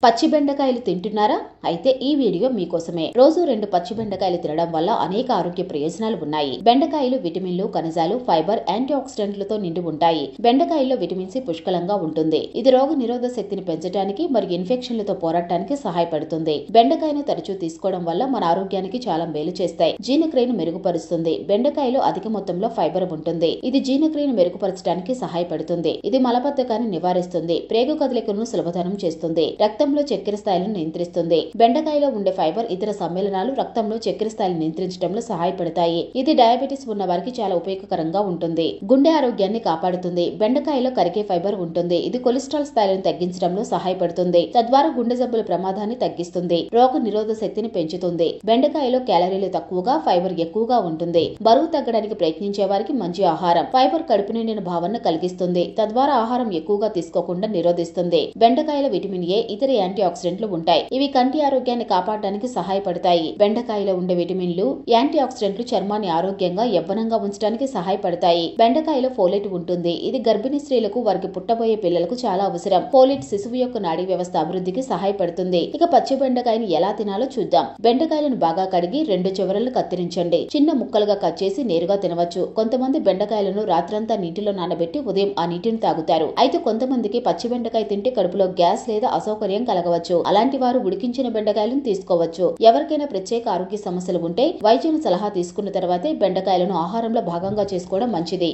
పచ్చి బెండకాయలు తింటున్నారా? అయితే ఈ వీడియో మీకోసమే. రోజు 2 పచ్చి బెండకాయలు తినడం వల్ల అనేక ఆరోగ్య ప్రయోజనాలు ఉన్నాయి. బెండకాయలు విటమిన్లు, ఖనిజాలు, ఫైబర్, యాంటీ ఆక్సిడెంట్లతో నిండి ఉంటాయి. బెండకాయల్లో విటమిన్ సి పుష్కలంగా ఉంటుంది. ఇది రోగ నిరోధక శక్తిని పెంచడానికి మరియు ఇన్ఫెక్షన్లతో పోరాడటానికి సహాయపడుతుంది. బెండకాయను తరచూ తీసుకోవడం వల్ల మన ఆరోగ్యానికి చాలా మేలు చేస్తాయి. జీర్ణక్రియను మెరుగుపరుస్తుంది. బెండకాయలో అధిక మొత్తంలో ఫైబర్ ఉంటుంది. ఇది జీర్ణక్రియను మెరుగుపరచడానికి సహాయపడుతుంది. ఇది మలబద్ధకాన్ని నివారిస్తుంది. ప్రేగు కదలికలను సులభతరం చేస్తుంది. రక్తంలో చక్కెర స్థాయిలను నియంత్రిస్తుంది. బెండకాయలో ఉండే ఫైబర్ ఇతర సమ్మేళనాలు రక్తంలో చక్కెర స్థాయిని నియంత్రించడంలో సహాయపడతాయి. ఇది డయాబెటిస్ ఉన్న వారికి చాలా ఉపయోగకరంగా ఉంటుంది. గుండె ఆరోగ్యాన్ని కాపాడుతుంది. బెండకాయలో కరిగే ఫైబర్ ఉంటుంది. ఇది కొలెస్ట్రాల్ స్థాయిలను తగ్గించడంలో సహాయపడుతుంది. తద్వారా గుండె జబ్బుల ప్రమాదాన్ని తగ్గిస్తుంది. రోగ నిరోధక శక్తిని పెంచుతుంది. బెండకాయలో క్యాలరీలు తక్కువగా, ఫైబర్ ఎక్కువగా ఉంటుంది. బరువు తగ్గడానికి ప్రయత్నించే వారికి మంచి ఆహారం. ఫైబర్ కడుపు నిండిన భావన కలిగిస్తుంది. తద్వారా ఆహారం ఎక్కువగా తీసుకోకుండా నిరోధిస్తుంది. బెండకాయలో విటమిన్ ఏ, ఇతర యాంటీ ఆక్సిడెంట్లు ఉంటాయి. ఇవి కంటి ఆరోగ్యాన్ని కాపాడడానికి సహాయపడతాయి. బెండకాయలో ఉండే విటమిన్లు, యాంటీ ఆక్సిడెంట్లు చర్మాన్ని ఆరోగ్యంగా, యవ్వనంగా ఉంచడానికి సహాయపడతాయి. బెండకాయలో ఫోలేట్ ఉంటుంది. ఇది గర్భిణీ స్త్రీలకు, వారికి పుట్టబోయే పిల్లలకు చాలా అవసరం. ఫోలేట్ శిశువు యొక్క నాడీ వ్యవస్థ అభివృద్ధికి సహాయపడుతుంది. ఇక పచ్చి బెండకాయని ఎలా తినాలో చూద్దాం. బెండకాయలను బాగా కడిగి 2 చివరలను కత్తిరించండి. చిన్న ముక్కలుగా కట్ చేసి నేరుగా తినవచ్చు. కొంతమంది బెండకాయలను రాత్రంతా నీటిలో నానబెట్టి ఉదయం ఆ నీటిని తాగుతారు. అయితే కొంతమందికి పచ్చి బెండకాయ తింటే కడుపులో గ్యాస్ లేదా అసౌకర్యం కలగవచ్చు. అలాంటి వారు ఉడికించిన బెండకాయలను తీసుకోవచ్చు. ఎవరికైనా ప్రత్యేక ఆరోగ్య సమస్యలు ఉంటే వైద్యుని సలహా తీసుకున్న తర్వాతే బెండకాయలను ఆహారంలో భాగంగా చేసుకోవడం మంచిది.